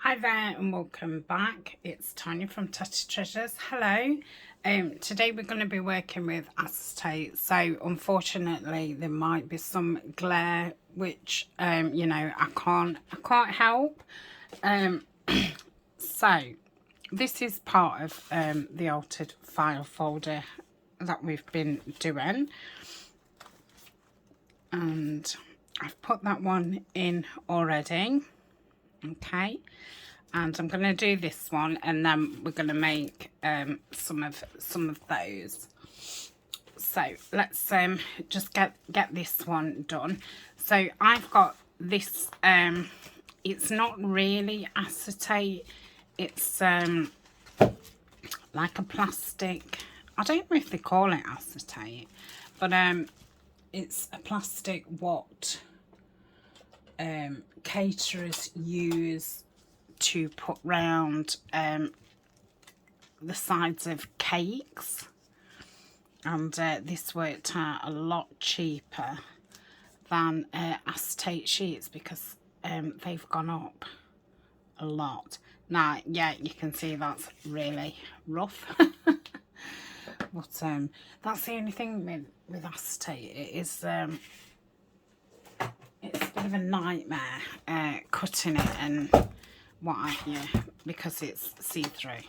Hi there and welcome back. It's Tanya from Tatty Treasures. Hello. Today we're going to be working with acetate. So unfortunately there might be some glare which you know I can't help. So this is part of the altered file folder that we've been doing, and I've put that one in already. Okay, and I'm going to do this one, and then we're going to make some of those. So let's just get this one done. So I've got this. It's not really acetate. It's like a plastic. I don't know if they call it acetate, but it's a plastic what caterers use to put round the sides of cakes, and this worked out a lot cheaper than acetate sheets because they've gone up a lot. Now yeah, you can see that's really rough. But that's the only thing with acetate. It is it's a bit of a nightmare cutting it and what have you, because it's see-through.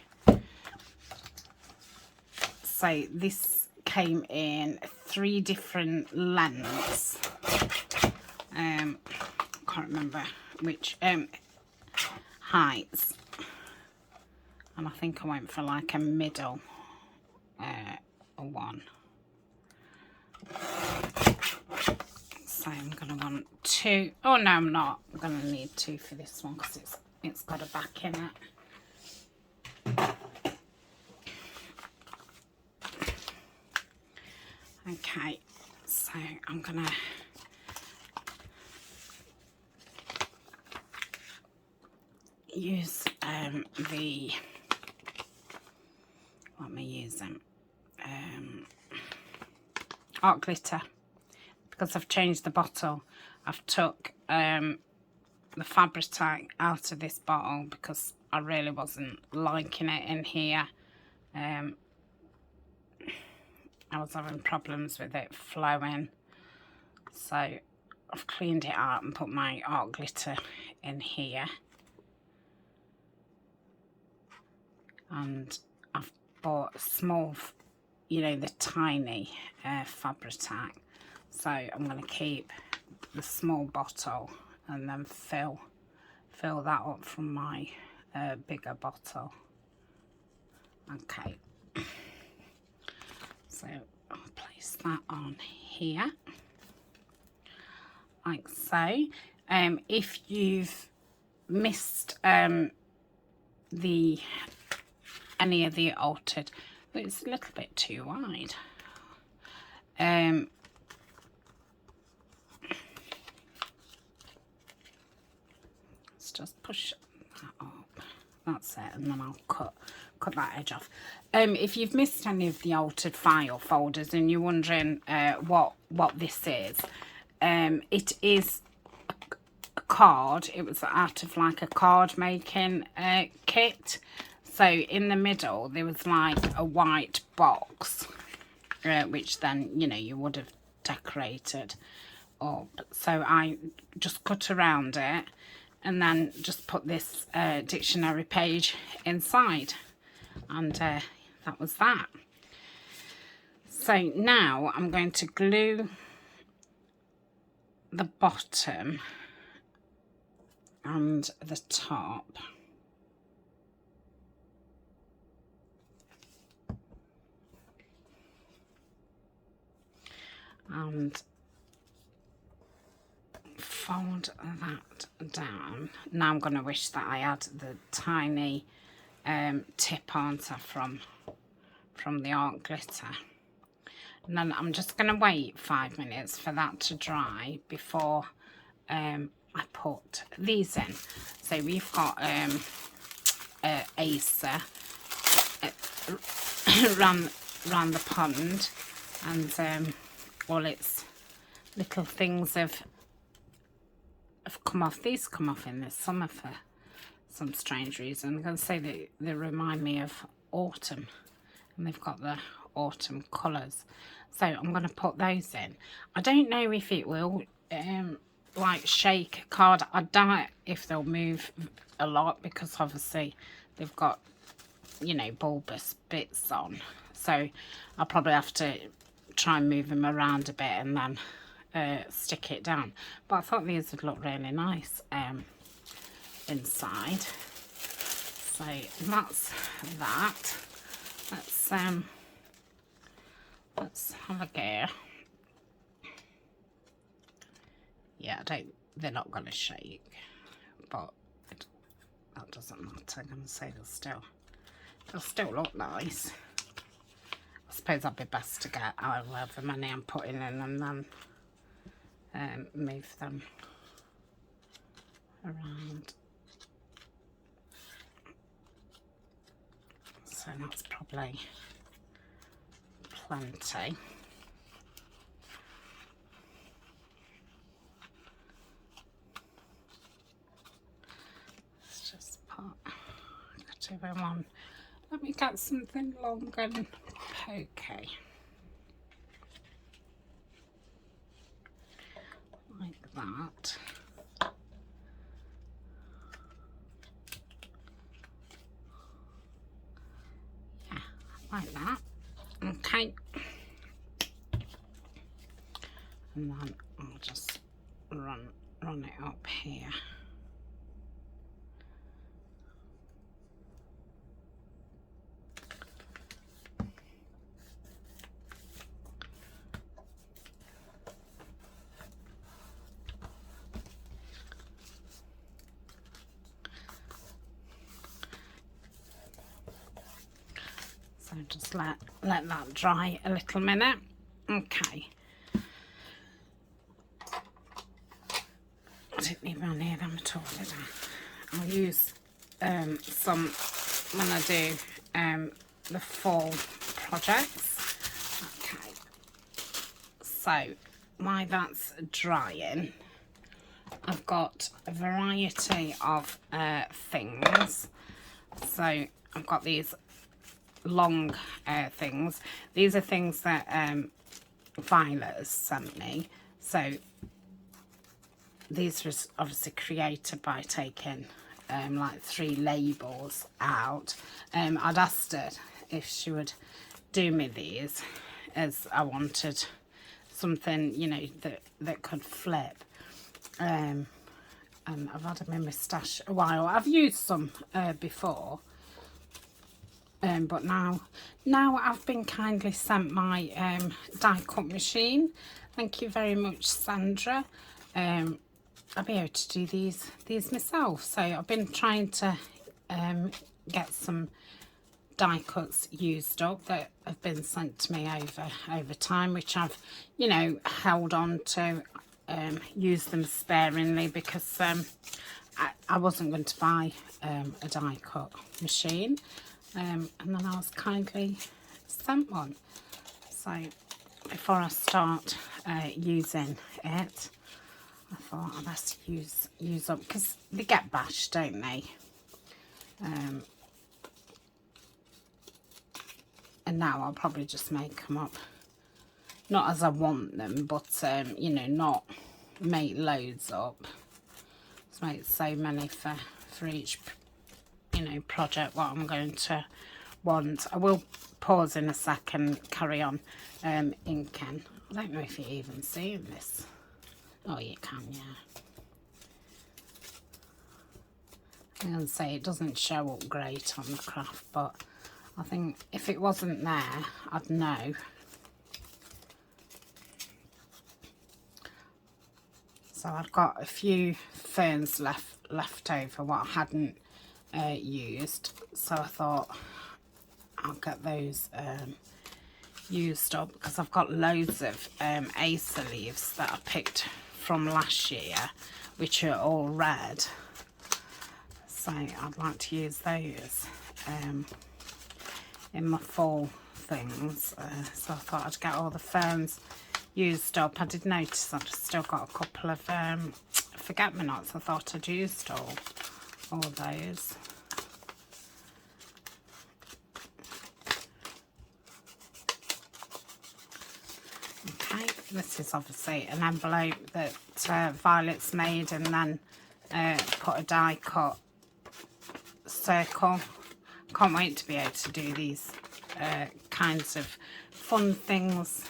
So this came in 3 different lengths. Can't remember which heights, and I think I went for like a middle one. So I'm going to want 2. Oh no, I'm not. I'm going to need 2 for this one because it's got a back in it. Okay, so I'm going to use what am I using? Art glitter, because I've changed the bottle. I've took the fabric out of this bottle because I really wasn't liking it in here. I was having problems with it flowing, so I've cleaned it out and put my art glitter in here. And I've bought small, you know, the tiny fabric tack. So I'm going to keep the small bottle and then fill that up from my bigger bottle. Okay, so I'll place that on here like so. If you've missed any of the altered, it's a little bit too wide. Let's just push that up. That's it, and then I'll cut that edge off. If you've missed any of the altered file folders and you're wondering what this is, it is a card. It was out of like a card making kit. So in the middle there was like a white box, which then, you know, you would have decorated up. So I just cut around it and then just put this dictionary page inside, and that was that. So now I'm going to glue the bottom and the top. And fold that down. Now I'm going to wish that I had the tiny tip answer from the art glitter. And then I'm just going to wait 5 minutes for that to dry before I put these in. So we've got Acer ran the pond, and all its little things have come off. These come off in the summer for some strange reason. I'm going to say they remind me of autumn, and they've got the autumn colours. So I'm going to put those in. I don't know if it will like shake a card. I doubt if they'll move a lot, because obviously they've got, you know, bulbous bits on. So I'll probably have to try and move them around a bit and then stick it down. But I thought these would look really nice inside. So that's that. Let's have a go. Yeah, they're not going to shake, but that doesn't matter. I'm going to say they'll still look nice. I suppose I'd be best to get however many I'm putting in and then move them around. So that's probably plenty. Let's just put two in one. Let me get something long and pokey. Like that. Yeah, like that. Okay. And then I'll just run it up here. So just let that dry a little minute. Okay. I didn't need my near them at all, did I? I'll use some when I do the fall projects. Okay. So while that's drying, I've got a variety of things. So I've got these long things. These are things that Violet has sent me. So these were obviously created by taking like 3 labels out. I'd asked her if she would do me these, as I wanted something, you know, that could flip. And I've had them in my stash a while. I've used some before. But now I've been kindly sent my die cut machine. Thank you very much, Sandra. I'll be able to do these myself. So I've been trying to get some die cuts used up that have been sent to me over time, which I've, you know, held on to, use them sparingly, because I wasn't going to buy a die cut machine. And then I was kindly sent one. So before I start using it, I thought I'd best use up, because they get bashed, don't they? And now I'll probably just make them up, not as I want them, but you know, not make loads up. Just make so many for each, you know, project what I'm going to want. I will pause in a second, carry on inking. I don't know if you're even seeing this. Oh, you can, yeah. I'm going to say it doesn't show up great on the craft, but I think if it wasn't there, I'd know. So I've got a few ferns left over what I hadn't used, so I thought I'll get those used up, because I've got loads of acer leaves that I picked from last year, which are all red, so I'd like to use those in my fall things. So I thought I'd get all the ferns used up. I did notice I've still got a couple of forget-me-nots I thought I'd used all. all those. Okay, this is obviously an envelope that Violet's made and then put a die cut circle. Can't wait to be able to do these kinds of fun things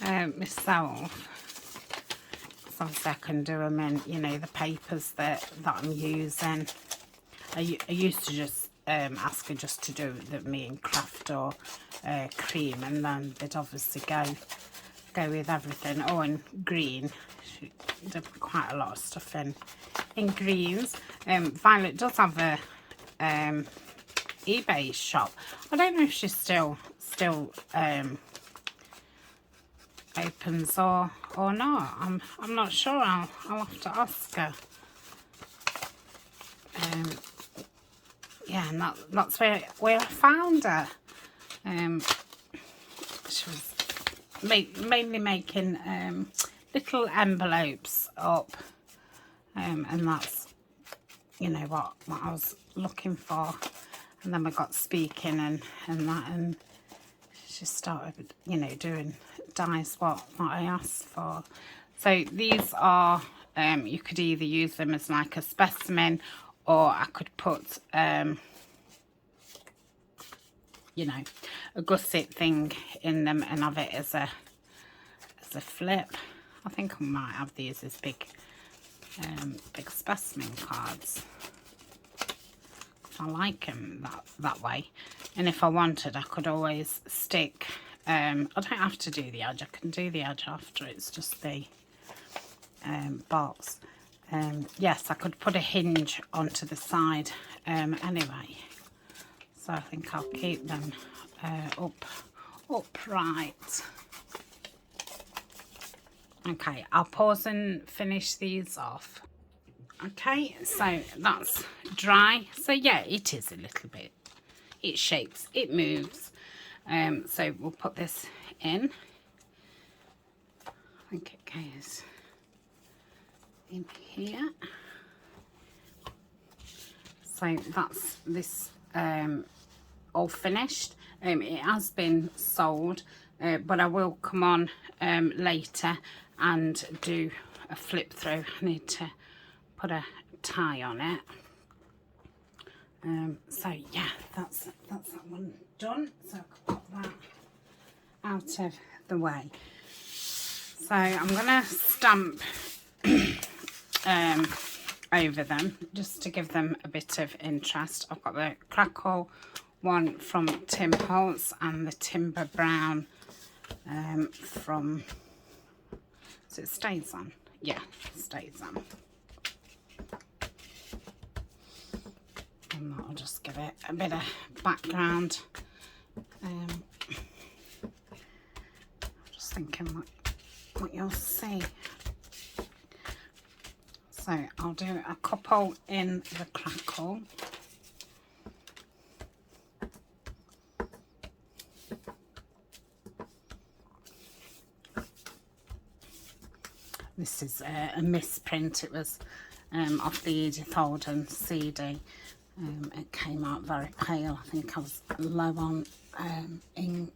myself. So obviously I can do them in, you know, the papers that I'm using. I used to just ask her just to do me in craft or cream, and then they'd obviously go with everything. Oh, and green. She did quite a lot of stuff in greens. Violet does have a eBay shop. I don't know if she still opens or not. I'm not sure. I'll have to ask her. Yeah, and that's where I found her. She was mainly making little envelopes up, and that's, you know, what I was looking for. And then we got speaking and that, and she started, you know, doing dies what I asked for. So these are, you could either use them as like a specimen, or I could put, you know, a gusset thing in them and have it as a flip. I think I might have these as big specimen cards. I like them that way. And if I wanted, I could always stick, I don't have to do the edge, I can do the edge after, it's just the box. Yes, I could put a hinge onto the side anyway. So I think I'll keep them upright. Okay, I'll pause and finish these off. Okay, so that's dry. So yeah, it is a little bit, it shakes, it moves. So we'll put this in. I think it goes in here. So that's this all finished. It has been sold, but I will come on later and do a flip through. I need to put a tie on it. So yeah, that's that one done. So I can put that out of the way. So I'm gonna stamp over them just to give them a bit of interest. I've got the Crackle one from Tim Holtz and the Timber Brown from, so it stays on. Yeah, it stays on. And that'll just give it a bit of background. I'm just thinking what you'll see. So I'll do a couple in the Crackle. This is a misprint. It was off the Edith Holden CD. It came out very pale. I think I was low on ink.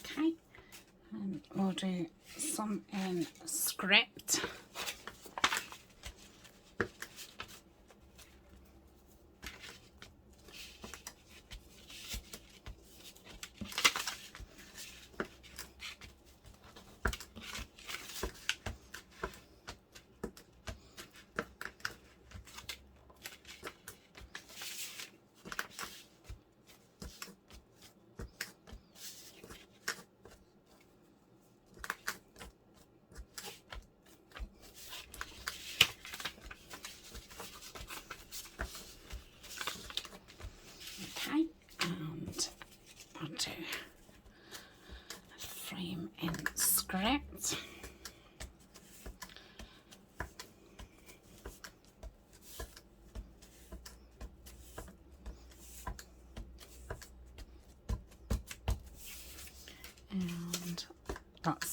Okay, and we'll do some in script.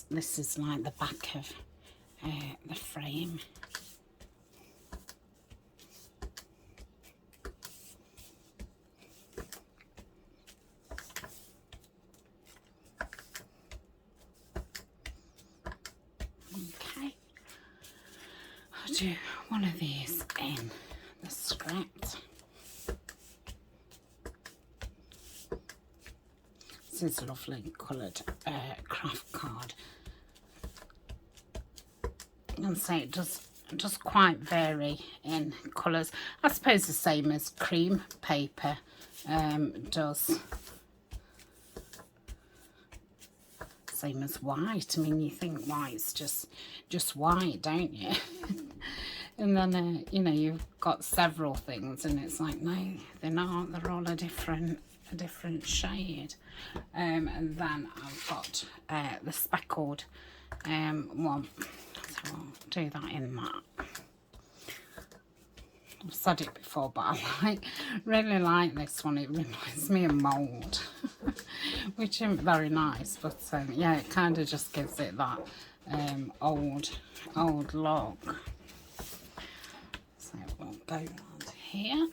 this is like the back of the frame. Okay, I'll do one of these in the script. This is a lovely coloured craft card. And so it does quite vary in colours. I suppose the same as cream paper does. Same as white. I mean, you think white's just white, don't you? And then you know, you've got several things, and it's like, no, they're not. They're all a different shade. And then I've got the speckled one. So I'll do that in that. I've said it before, but I really like this one. It reminds me of mould, which isn't very nice, but yeah, it kind of just gives it that old look. So we'll go around here.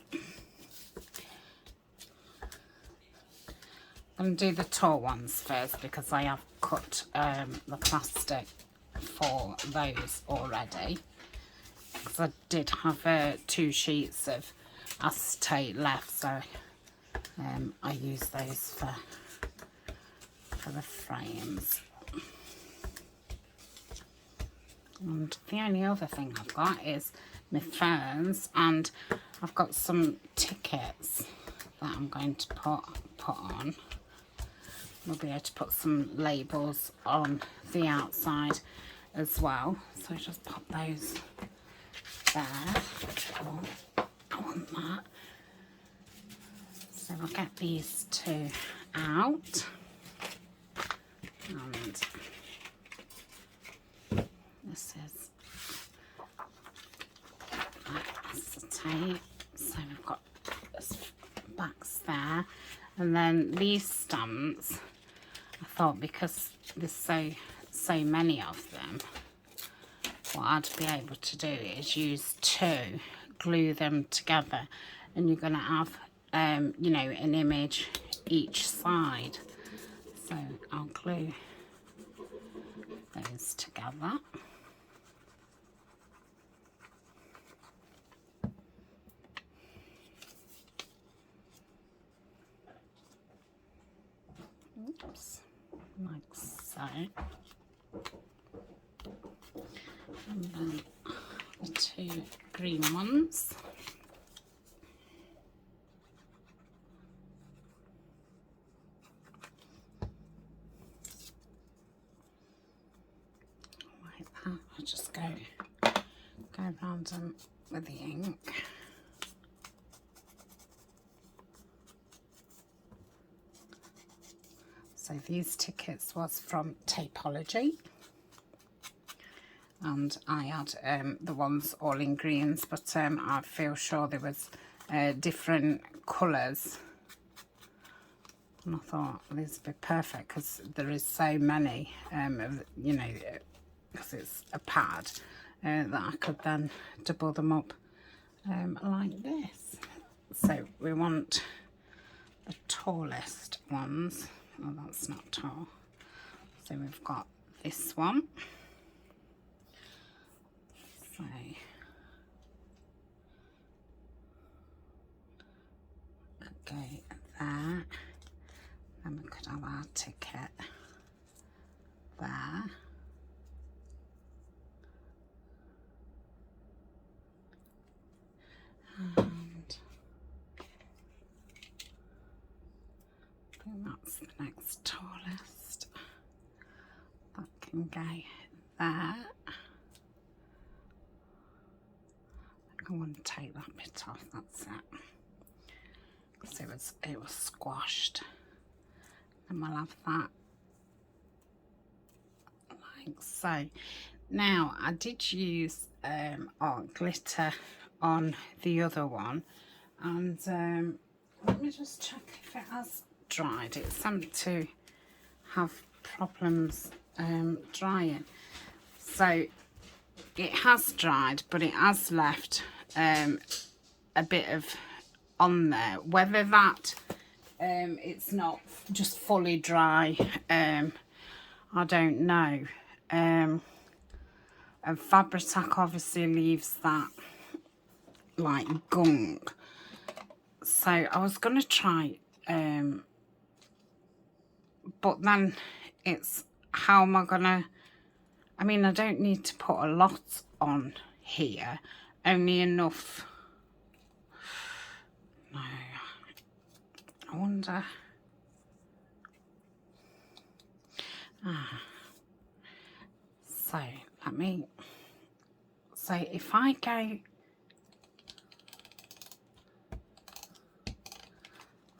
I'm going to do the tall ones first because I have cut the plastic for those already, because I did have 2 sheets of acetate left, so I use those for the frames. And the only other thing I've got is my ferns, and I've got some tickets that I'm going to put on. We'll be able to put some labels on the outside as well. So just pop those there. Oh, I want that. So I'll get these 2 out. And this is acetate. So we've got this backs there. And then these stamps, I thought, because there's so many of them, what I'd be able to do is use 2, glue them together, and you're going to have you know, an image each side. So I'll glue those together. Oops, like so. And then the 2 green ones. Like that. I'll just go around them with the ink. So these tickets was from Tapology, and I had the ones all in greens, but I feel sure there was different colours, and I thought this would be perfect because there is so many, you know, because it's a pad, that I could then double them up like this. So we want the tallest ones. Oh, that's not tall. So we've got this one. So go there. Then we could have our ticket there. And I think that's the next tallest. That can go there. I want to take that bit off, that's it. Because it was squashed. And we'll have that like so. Now I did use glitter on the other one, and let me just check if it has dried. It seemed to have problems drying. So it has dried, but it has left a bit of on there. Whether that it's not just fully dry, I don't know. And Fabri-Tac obviously leaves that like gunk. So I was going to try, but then it's how am I going to, I mean, I don't need to put a lot on here, only enough. No, I wonder. So let me, so if I go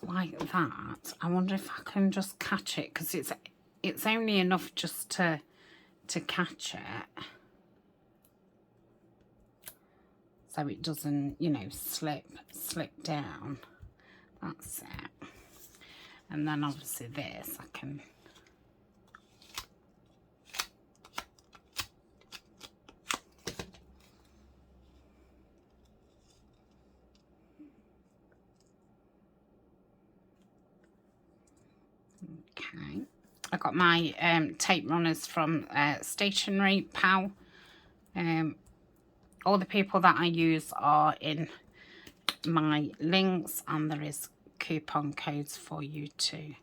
like that, I wonder if I can just catch it, because it's only enough just to catch it, so it doesn't, you know, slip down. That's it. And then obviously this I can okay. I got my tape runners from Stationery Pal. All the people that I use are in my links, and there is coupon codes for you to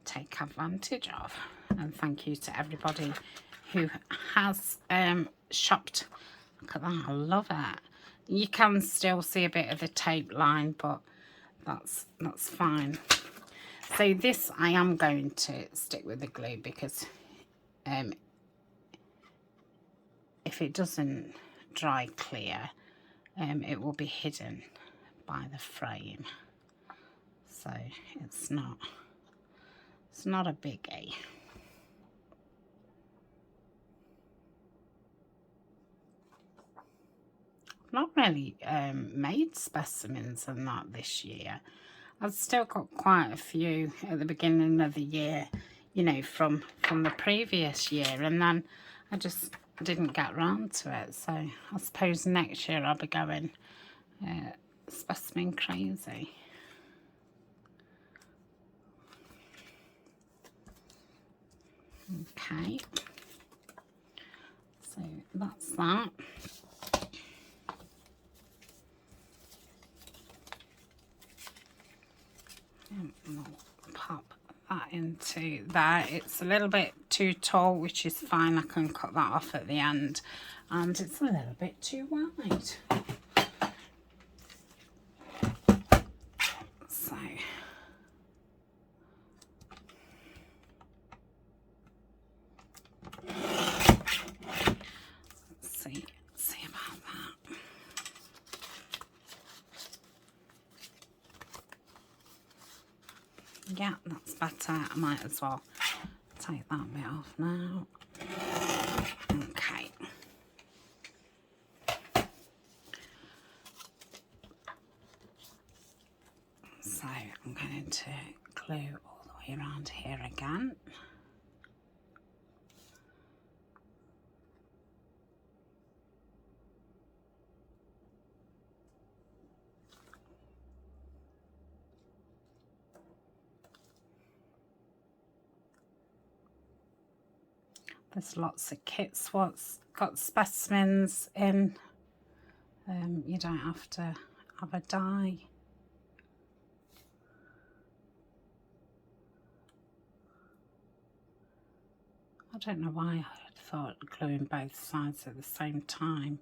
take advantage of. And thank you to everybody who has shopped. Look at that, I love it. You can still see a bit of the tape line, but that's fine. So this I am going to stick with the glue, because if it doesn't dry clear, it will be hidden by the frame. So it's not a biggie. Not really made specimens and that this year. I've still got quite a few at the beginning of the year, you know, from the previous year, and then I just didn't get round to it. So I suppose next year I'll be going specimen crazy. Okay, so that's that. And we'll pop that into there. It's a little bit too tall, which is fine. I can cut that off at the end. And it's a little bit too wide. So let's see about that. Yeah, that's better. I might as well take that bit off now. Okay. So I'm going to glue all the way around here again. There's lots of kits what's got specimens in. You don't have to have a die. I don't know why I thought gluing both sides at the same time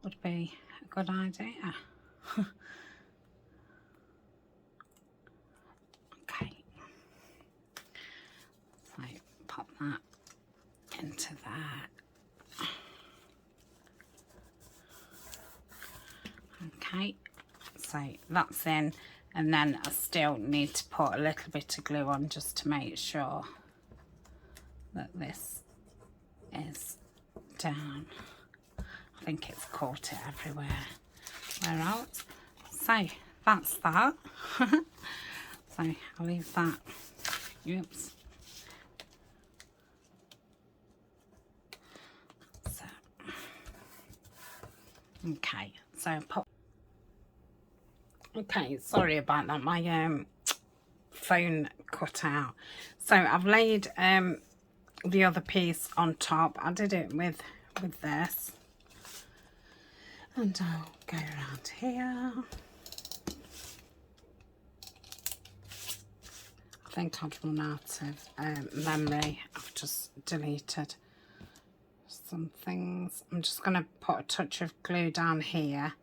would be a good idea. Okay, so pop that into there. Okay, so that's in, and then I still need to put a little bit of glue on just to make sure that this is down. I think it's caught it everywhere. Where else? So that's that. So I'll leave that. Oops. Okay, so pop. Okay, sorry about that. My phone cut out. So I've laid the other piece on top. I did it with this, and I'll go around here. I think I've run out of memory. I've just deleted some things. I'm just going to put a touch of glue down here.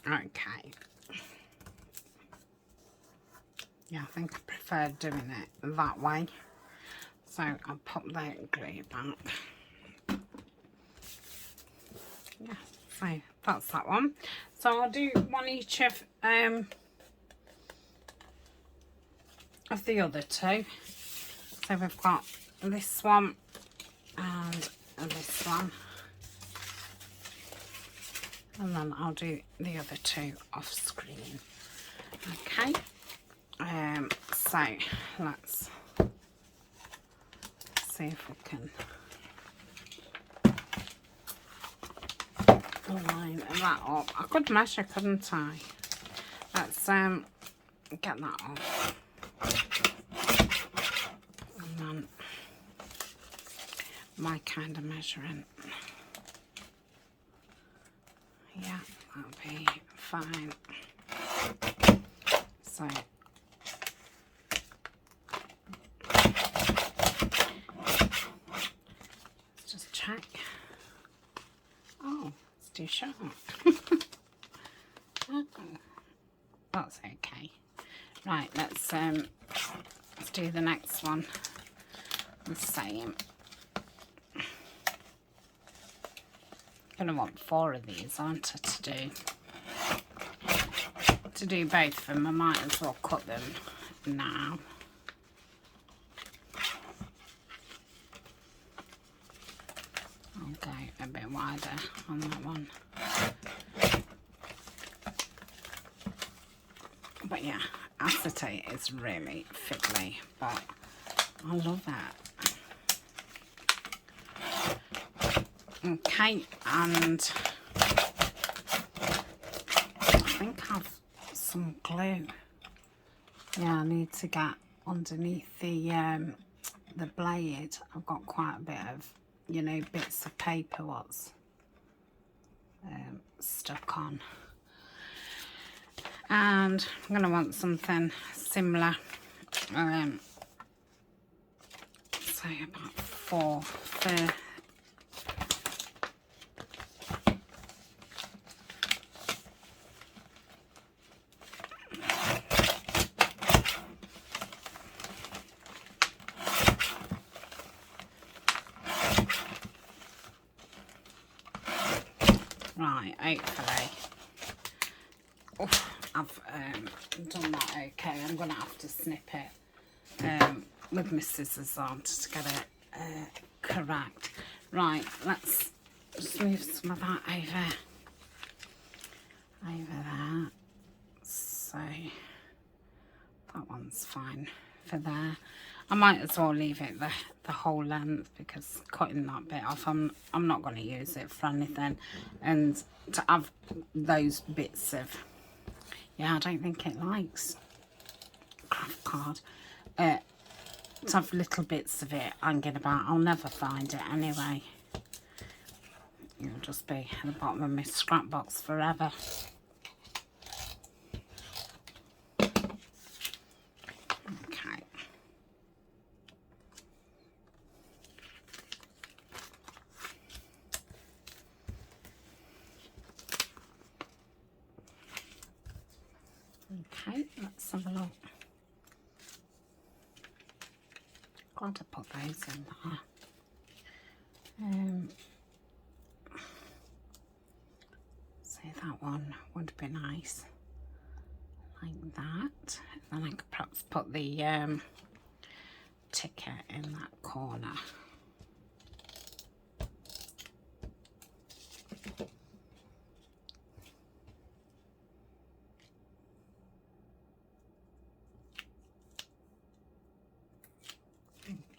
Okay. Yeah, I think I prefer doing it that way. So I'll pop the glue back. Yeah, so that's that one. So I'll do one each of the other two. So we've got this one and this one. And then I'll do the other two off screen. Okay. So let's see if we can line that up. I could measure, couldn't I? Let's get that off. And then my kind of measuring. Yeah, that'll be fine. So let's just check. Oh, it's too sharp. Oh, that's okay. Right, let's do the next one the same. Gonna want 4 of these, aren't I, to do both of them. I might as well cut them now. I'll go a bit wider on that one. But yeah, acetate is really fiddly, but I love it. Okay, and I think I've some glue. Yeah, I need to get underneath the blade. I've got quite a bit of, you know, bits of paper what's stuck on. And I'm going to want something similar. Say about 4 for right, hopefully. Oh, I've done that okay. I'm going to have to snip it with my scissors on to get it correct. Right, let's just move some of that over there. So that one's fine for there. I might as well leave it the whole length, because cutting that bit off, I'm not going to use it for anything. And to have those bits of, yeah, I don't think it likes craft card. To have little bits of it hanging about, I'll never find it anyway. It'll just be at the bottom of my scrap box forever. Okay. Okay, let's have a look. Glad I put those in there. See, that one would be nice, like that. And then I could perhaps put the ticket in that corner.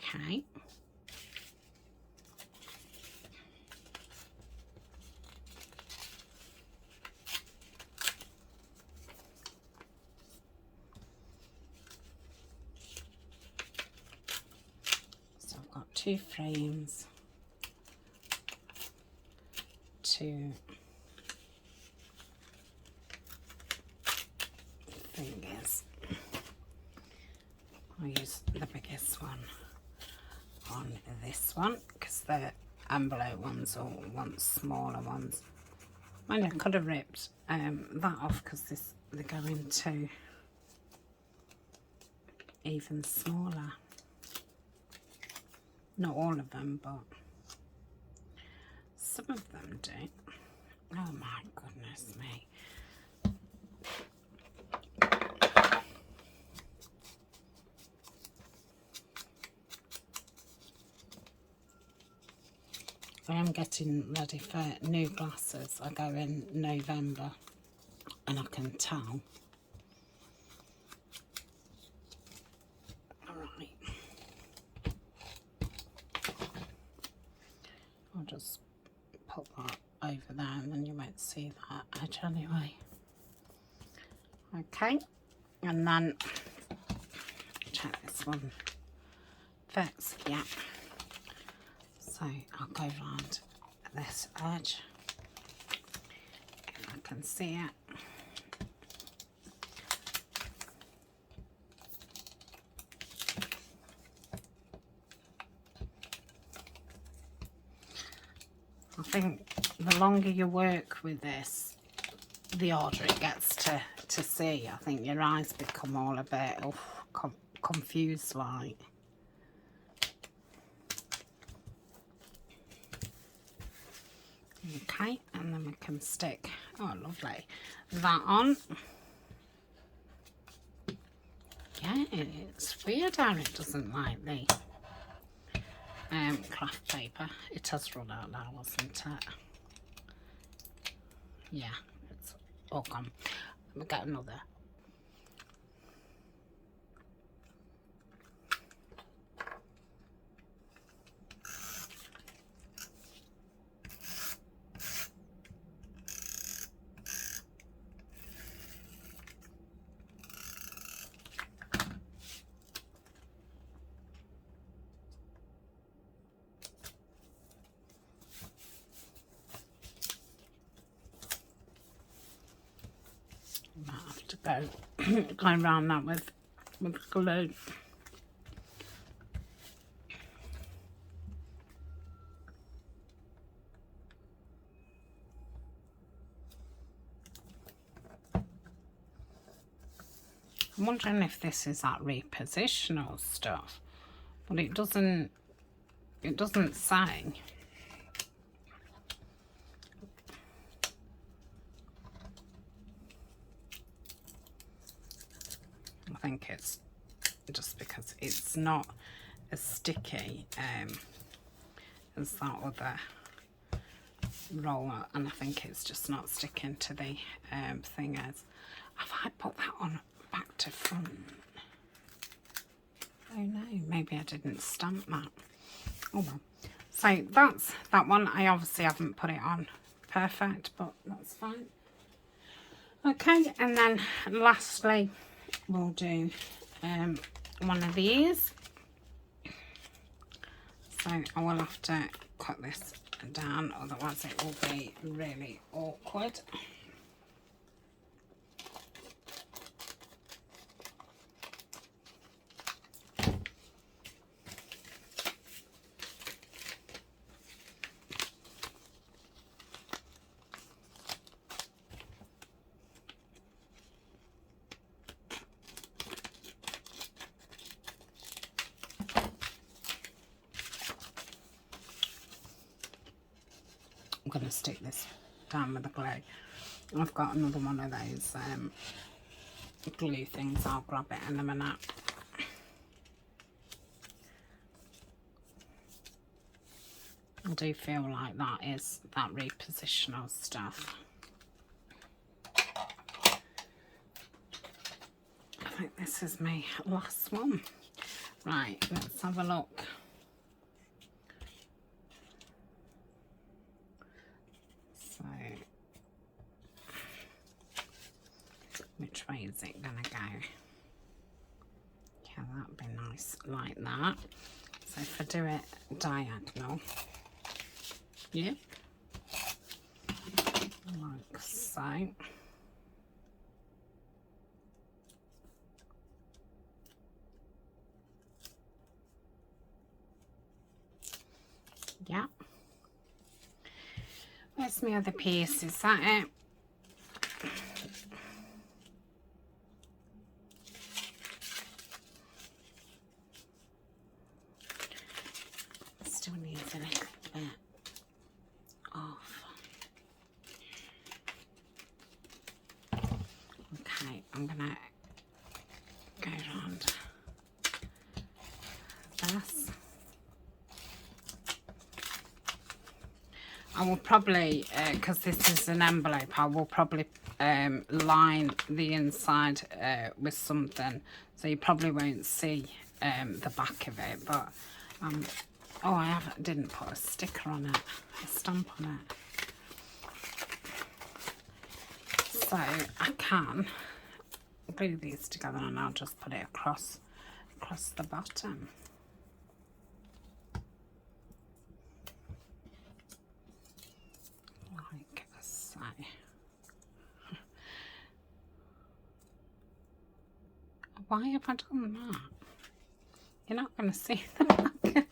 Okay. 2 frames, 2 fingers. I'll use the biggest one on this one because the envelope ones all want smaller ones. I could have ripped that off because they go into even smaller. Not all of them, but some of them do. Oh my goodness me. I am getting ready for new glasses. I go in November and I can tell. Alright. I'll just put that over there and then you won't see that edge anyway. Okay, and then check this one fits, yeah. So I'll go round this edge if I can see it. I think the longer you work with this, the harder it gets to see. I think your eyes become all a bit confused like. Okay, and then we can stick, oh lovely, that on. Yeah, it's weird how it doesn't like the craft paper. It has run out now, hasn't it? Yeah, it's all gone. Let me get another. Might have to go around that with glue. I'm wondering if this is that repositional stuff, but it doesn't say. I think it's just because it's not as sticky as that other roller, and I think it's just not sticking to the thing as. Have I put that on back to front? Oh no, maybe I didn't stamp that. Oh well. So that's that one. I obviously haven't put it on perfect, but that's fine. Okay, and then lastly we'll do one of these. So I will have to cut this down, otherwise it will be really awkward. I'm going to stick this down with the glue. I've got another one of those glue things. I'll grab it in a minute. I do feel like that is that repositional stuff. I think this is my last one. Right, let's have a look. So, which way is it gonna go? Yeah, that'd be nice like that. So So if I do it diagonal, yeah, like so. Yeah. Where's my other piece? Is that it? Still needs a little bit off. Okay, I'm gonna go around this. I will probably, because this is an envelope, I will probably line the inside with something, so you probably won't see the back of it. But oh, I didn't put a sticker on it, a stamp on it. So I can glue these together, and I'll just put it across the bottom. Like so. Why have I done that? You're not going to see the back.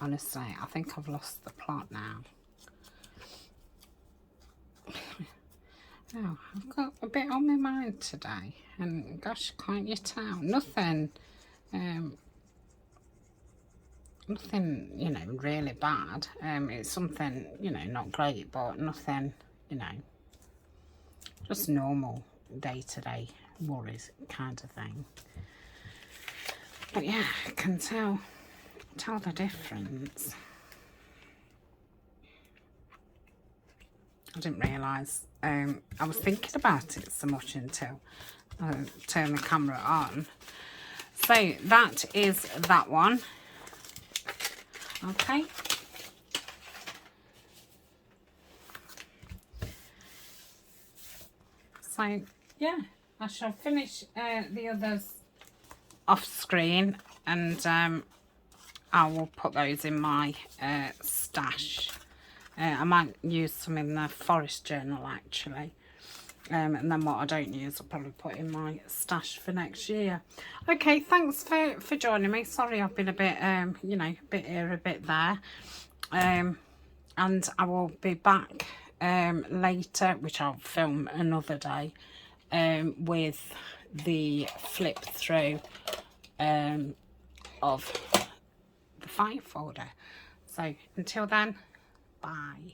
Honestly, I think I've lost the plot now. Oh, I've got a bit on my mind today, and gosh, can't you tell? Nothing, nothing, you know, really bad. It's something, you know, not great, but nothing, you know, just normal day-to-day worries kind of thing. But yeah, I can tell the difference. I didn't realise. I was thinking about it so much until I turned the camera on. So that is that one. Okay. So yeah, I shall finish the others off screen, and I will put those in my stash. I might use some in the forest journal actually, and then what I don't use I'll probably put in my stash for next year. Okay, thanks for joining me. Sorry I've been a bit you know, a bit here, a bit there, and I will be back later, which I'll film another day, with the flip through of the file folder. So until then, bye.